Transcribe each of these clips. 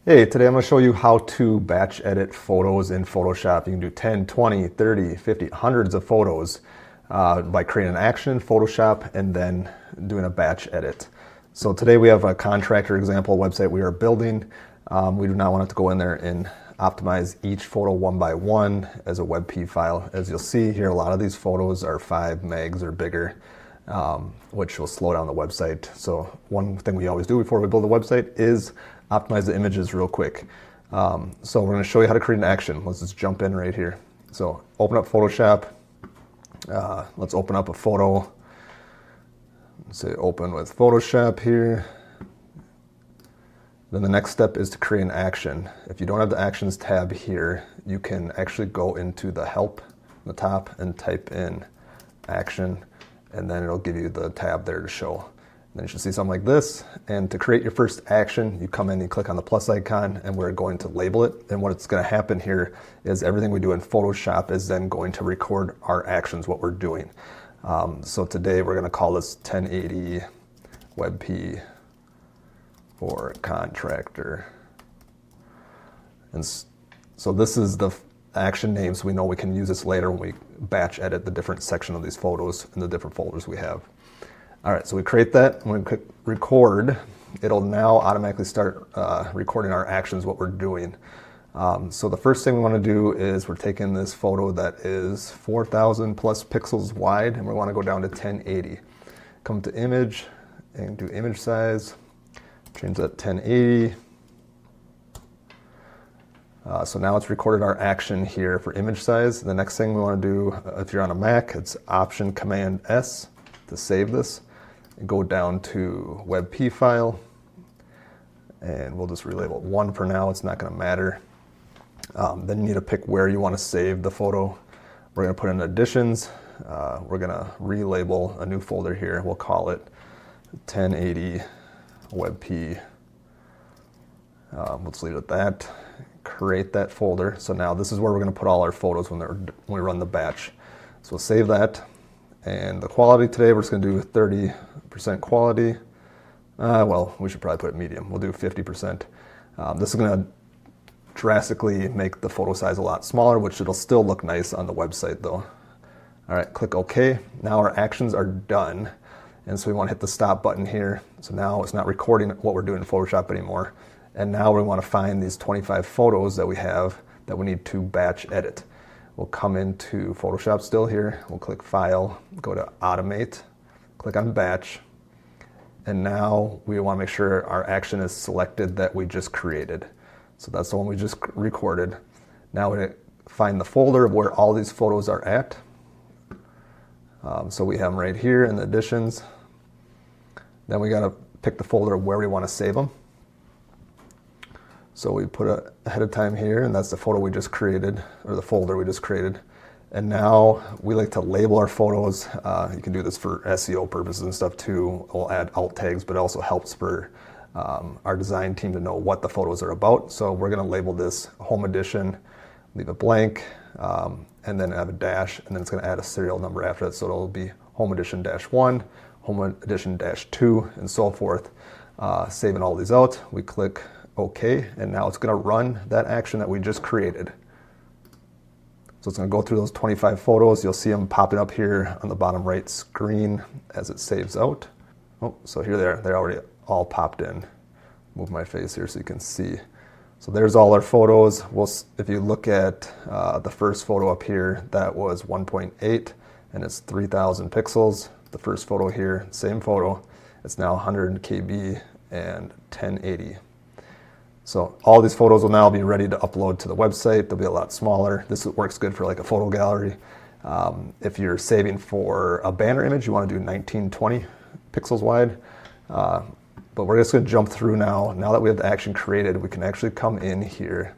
Hey, today I'm going to show you how to batch edit photos in Photoshop. You can do 10, 20, 30, 50, hundreds of photos by creating an action in Photoshop and then doing a batch edit. So today we have a contractor example website we are building. We do not want to go in there and optimize each photo one by one as a WebP file. As you'll see here, a lot of these photos are 5 megs or bigger, which will slow down the website. So one thing we always do before we build a website is optimize the images real quick. So we're going to show you how to create an action. Let's just jump in right here. So open up Photoshop. Let's open up a photo. Let's say open with Photoshop here. Then the next step is to create an action. If you don't have the actions tab here, you can actually go into the help on the top and type in action, and then it'll give you the tab there to show. Then you should see something like this. And to create your first action, you come in, you click on the plus icon, and we're going to label it. And what's going to happen here is everything we do in Photoshop is then going to record our actions, what we're doing. So today we're going to call this 1080 WebP for contractor. And so this is the action name, so we know we can use this later when we batch edit the different section of these photos in the different folders we have. All right, so we create that. When we click record, it'll now automatically start recording our actions, what we're doing. So the first thing we want to do is we're taking this photo that is 4,000 plus pixels wide, and we want to go down to 1080. Come to image and do image size. Change that to 1080. So now it's recorded our action here for image size. The next thing we want to do, if you're on a Mac, it's Option Command S to save this. And go down to WebP file, and we'll just relabel it 1 for now. It's not going to matter. Then you need to pick where you want to save the photo. We're going to put in additions. We're going to relabel a new folder here. We'll call it 1080 WebP. Let's leave it at that. Create that folder. So now this is where we're going to put all our photos when we run the batch. So we'll save that. And the quality today, we're just going to do 30% quality. Well, we should probably put it medium. We'll do 50%. This is going to drastically make the photo size a lot smaller, which it'll still look nice on the website though. All right, click OK. Now our actions are done. And so we want to hit the stop button here. So now it's not recording what we're doing in Photoshop anymore. And now we want to find these 25 photos that we have that we need to batch edit. We'll come into Photoshop still here. We'll click File, go to Automate, click on Batch. And now we want to make sure our action is selected that we just created. So that's the one we just recorded. Now we find the folder of where all these photos are at. So we have them right here in the additions. Then we got to pick the folder of where we want to save them. So we put it ahead of time here, and that's the photo we just created, or the folder we just created. And now we like to label our photos. You can do this for SEO purposes and stuff too. We'll add alt tags, but it also helps for our design team to know what the photos are about. So we're going to label this Home Edition, leave it blank, and then add a dash, and then it's going to add a serial number after that. So it'll be Home Edition -1, Home Edition -2, and so forth. Saving all these out, we click OK, and now it's going to run that action that we just created. So it's going to go through those 25 photos. You'll see them popping up here on the bottom right screen as it saves out. Oh, so here they're already all popped in. Move my face here so you can see. So there's all our photos. If you look at the first photo up here, that was 1.8 and it's 3,000 pixels. The first photo here, same photo, it's now 100 KB and 1080. So all these photos will now be ready to upload to the website. They'll be a lot smaller. This works good for like a photo gallery. If you're saving for a banner image, you want to do 1920 pixels wide. But we're just going to jump through now. Now that we have the action created, we can actually come in here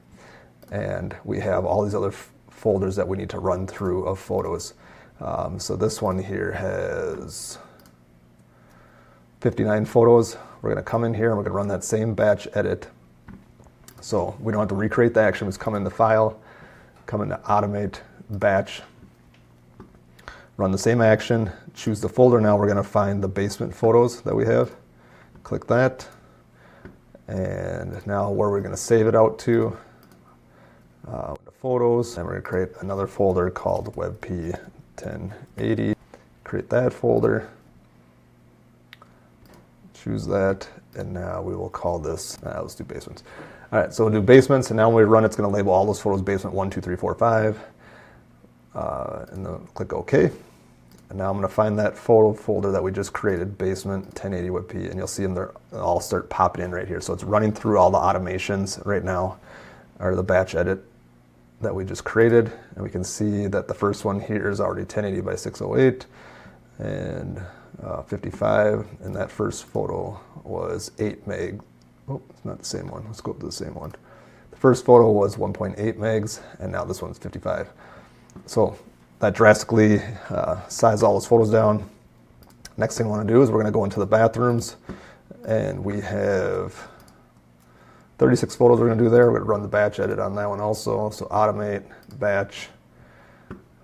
and we have all these other folders that we need to run through of photos. So this one here has 59 photos. We're going to come in here and we're going to run that same batch edit. So we don't have to recreate the action. We just come into File, come into Automate, Batch, run the same action, choose the folder. Now we're going to find the basement photos that we have. Click that. And now where we're going to save it out to, the photos, and we're going to create another folder called WebP 1080. Create that folder, choose that, and now we will call this, let's do basements. All right, so we'll do basements, and now when we run, it's going to label all those photos basement 1, 2, 3, 4, 5, and then click OK. And now I'm going to find that photo folder that we just created, basement 1080 WebP, and you'll see them, they'll all start popping in right here. So it's running through all the automations right now, or the batch edit that we just created, and we can see that the first one here is already 1080 by 608 and 55, and that first photo was 8 meg. Oh, it's not the same one. Let's go up to the same one. The first photo was 1.8 megs, and now this one's 55. So that drastically size all those photos down. Next thing I want to do is we're going to go into the bathrooms, and we have 36 photos we're going to do there. We're going to run the batch edit on that one also. So automate, batch.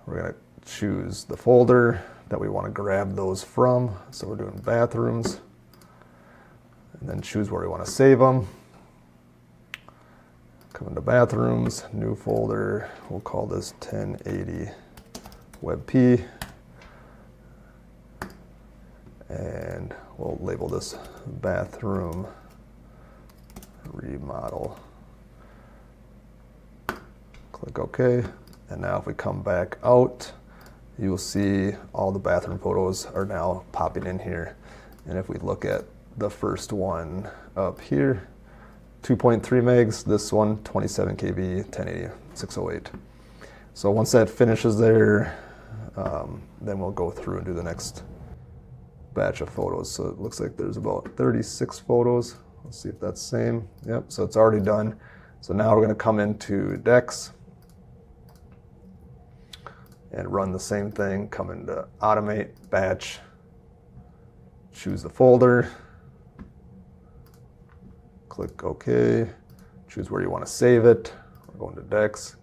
We're going to choose the folder that we want to grab those from. So we're doing bathrooms, and then choose where we want to save them. Come into bathrooms, new folder. We'll call this 1080 WebP, and we'll label this bathroom remodel. Click OK, and now if we come back out, you'll see all the bathroom photos are now popping in here. And if we look at the first one up here, 2.3 megs, this one 27 KB, 1080, 608. So once that finishes there, then we'll go through and do the next batch of photos. So it looks like there's about 36 photos. Let's see if that's the same. Yep, so it's already done. So now we're going to come into Dex and run the same thing. Come into Automate, Batch, choose the folder, click OK, choose where you want to save it. We're going to Dex,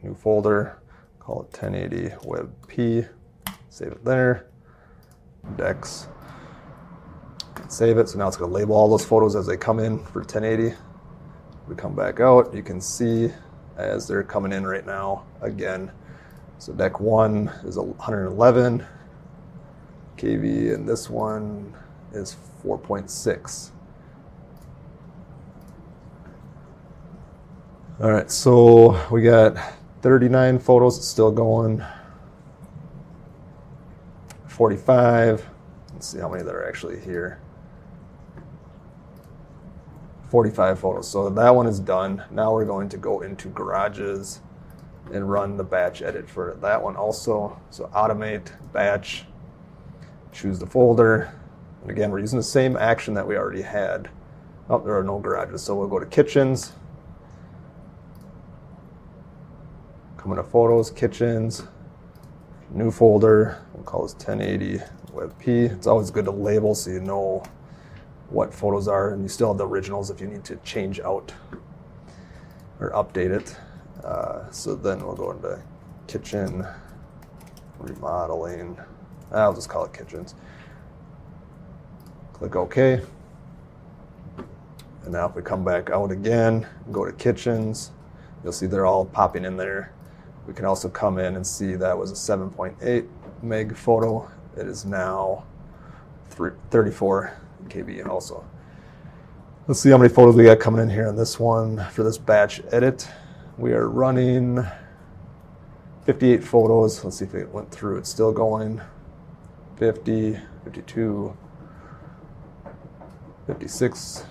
new folder, call it 1080 WebP, save it there, Dex, save it. So now it's going to label all those photos as they come in for 1080. We come back out, you can see as they're coming in right now again. So deck 1 is 111 KB, and this one is 4.6. All right, so we got 39 photos still going. 45. Let's see how many that are actually here. 45 photos. So that one is done. Now we're going to go into garages and run the batch edit for that one also. So automate, batch, choose the folder. And again, we're using the same action that we already had. Oh, there are no garages. So we'll go to kitchens. Come into photos, kitchens, new folder. We'll call this 1080 WebP. It's always good to label so you know what photos are, and you still have the originals if you need to change out or update it. So then we'll go into kitchen, remodeling. I'll just call it kitchens. Click OK. And now if we come back out again, go to kitchens, you'll see they're all popping in there. We can also come in and see that was a 7.8 meg photo. It is now 34 KB also. Let's see how many photos we got coming in here on this one for this batch edit. We are running 58 photos. Let's see if it went through. It's still going. 50, 52, 56,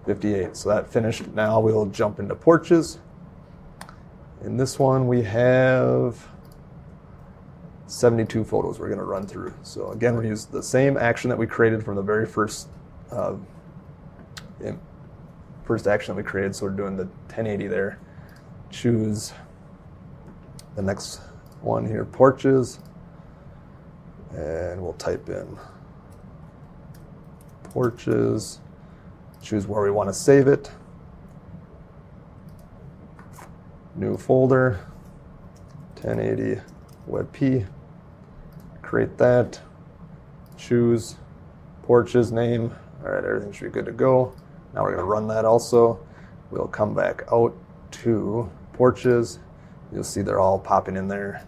58. So that finished. Now we'll jump into porches. In this one we have 72 photos we're going to run through. So again, we're using the same action that we created from the very first action that we created. So we're doing the 1080 there. Choose the next one here, porches, and we'll type in porches, choose where we want to save it, new folder, 1080 WebP, create that, choose porches name. All right, everything should be good to go. Now we're going to run that also. We'll come back out to porches. You'll see they're all popping in there.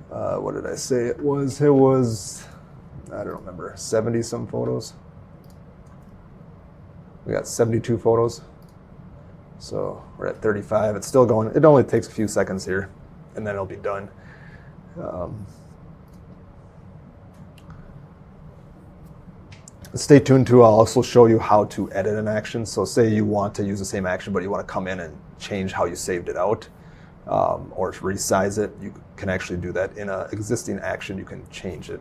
What did I say it was? It was, I don't remember, 70 some photos. We got 72 photos. So we're at 35. It's still going. It only takes a few seconds here, and then it'll be done. Stay tuned too. I'll also show you how to edit an action. So say you want to use the same action, but you want to come in and change how you saved it out, or resize it. You can actually do that in an existing action. You can change it.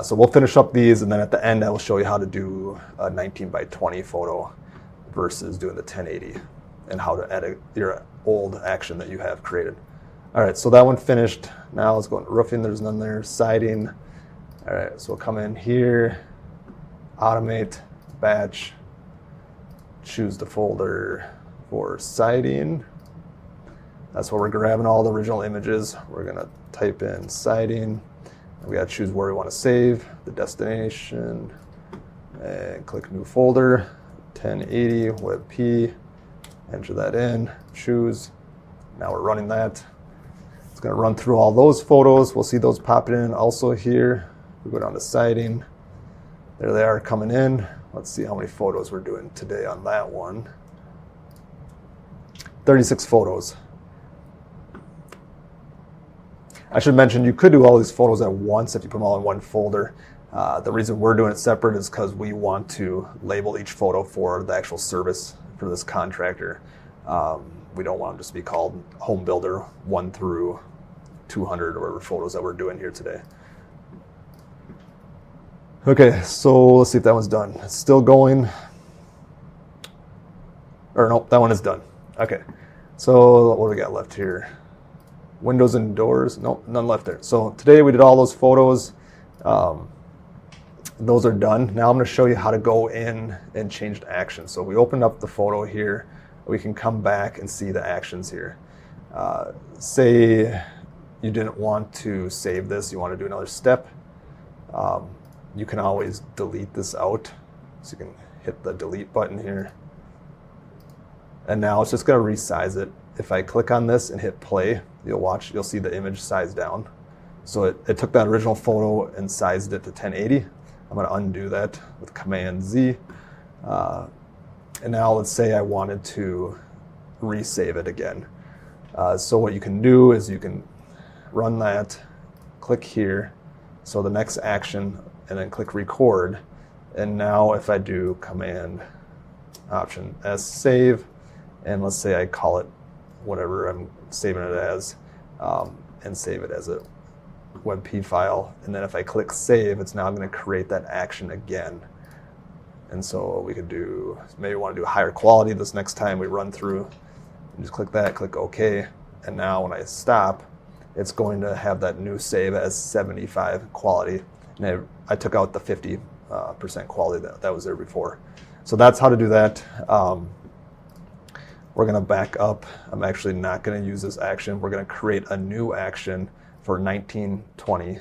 So we'll finish up these, and then at the end I will show you how to do a 19 by 20 photo versus doing the 1080, and how to edit your old action that you have created. All right, so that one finished. Now let's go into roofing. There's none there. Siding. All right, so we'll come in here. Automate, batch, choose the folder for siding. That's where we're grabbing all the original images. We're gonna type in siding. We gotta choose where we wanna save, the destination, and click new folder, 1080 WebP, enter that in, choose. Now we're running that. It's gonna run through all those photos. We'll see those popping in also here. We go down to siding. There they are coming in. Let's see how many photos we're doing today on that one. 36 photos. I should mention you could do all these photos at once if you put them all in one folder. The reason we're doing it separate is because we want to label each photo for the actual service for this contractor. We don't want them just to be called Home Builder 1 through 200 or whatever photos that we're doing here today. Okay, so let's see if that one's done. It's still going. Or nope, that one is done. Okay, so what do we got left here? Windows and doors. Nope, none left there. So today we did all those photos. Those are done. Now I'm going to show you how to go in and change the action. So we opened up the photo here. We can come back and see the actions here. Say you didn't want to save this. You want to do another step. You can always delete this out. So you can hit the delete button here. And now it's just going to resize it. If I click on this and hit play, you'll see the image size down. So it took that original photo and sized it to 1080. I'm going to undo that with Command Z. And now let's say I wanted to resave it again. So what you can do is you can run that, click here. So the next action, and then click record. And now if I do Command Option S save, and let's say I call it whatever I'm saving it as, and save it as a WebP file. And then if I click save, it's now going to create that action again. And so we could do, maybe we want to do higher quality this next time we run through. And just click that, click OK. And now when I stop, it's going to have that new save as 75 quality. And I took out the 50% quality that was there before. So that's how to do that. We're going to back up. I'm actually not going to use this action. We're going to create a new action for 1920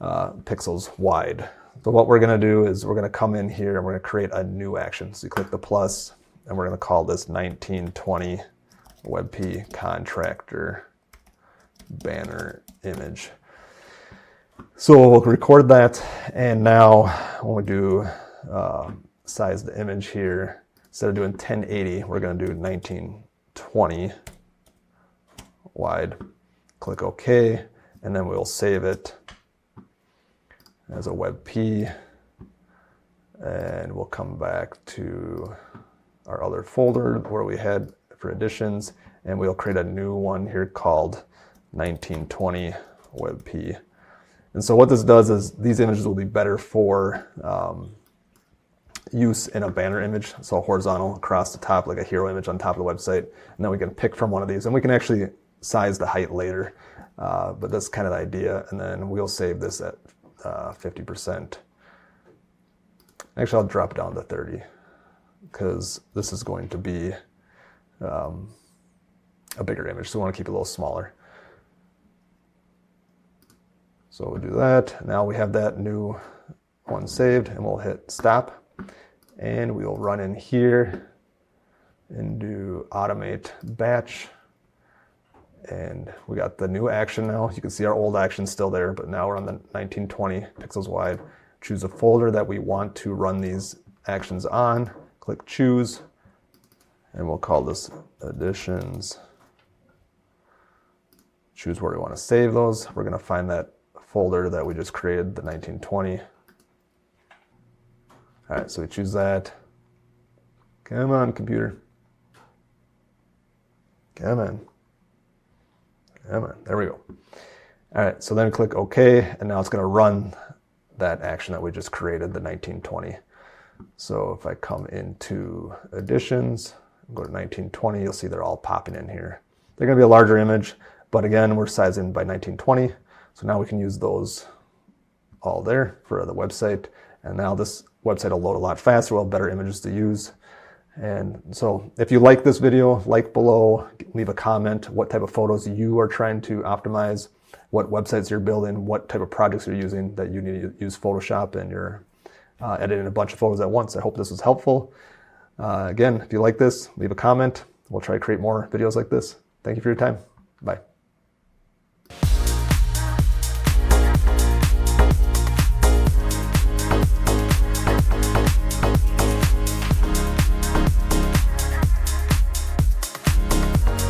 pixels wide. So what we're going to do is we're going to come in here and we're going to create a new action. So you click the plus, and we're going to call this 1920 WebP contractor banner image. So we'll record that, and now when we do size the image here, instead of doing 1080, we're going to do 1920 wide. Click OK, and then we'll save it as a WebP, and we'll come back to our other folder where we had for additions, and we'll create a new one here called 1920 WebP. And so what this does is these images will be better for use in a banner image, so horizontal across the top, like a hero image on top of the website, and then we can pick from one of these, and we can actually size the height later, but that's kind of the idea. And then we'll save this at 50%. Actually, I'll drop down to 30 because this is going to be a bigger image, so we want to keep it a little smaller. So we'll do that. Now we have that new one saved, and we'll hit stop. And we will run in here and do automate batch. And we got the new action now. You can see our old action still there, but now we're on the 1920 pixels wide. Choose a folder that we want to run these actions on. Click choose, and we'll call this additions. Choose where we want to save those. We're going to find that folder that we just created, the 1920. All right, so we choose that. Come on, computer. Come on. Come on, there we go. All right, so then click OK, and now it's going to run that action that we just created, the 1920. So if I come into additions, go to 1920, you'll see they're all popping in here. They're going to be a larger image, but again, we're sizing by 1920. So now we can use those all there for the website. And now this website will load a lot faster. We'll have better images to use. And so if you like this video, like below, leave a comment what type of photos you are trying to optimize, what websites you're building, what type of projects you're using that you need to use Photoshop, and you're editing a bunch of photos at once. I hope this was helpful. Again, if you like this, leave a comment. We'll try to create more videos like this. Thank you for your time. Bye.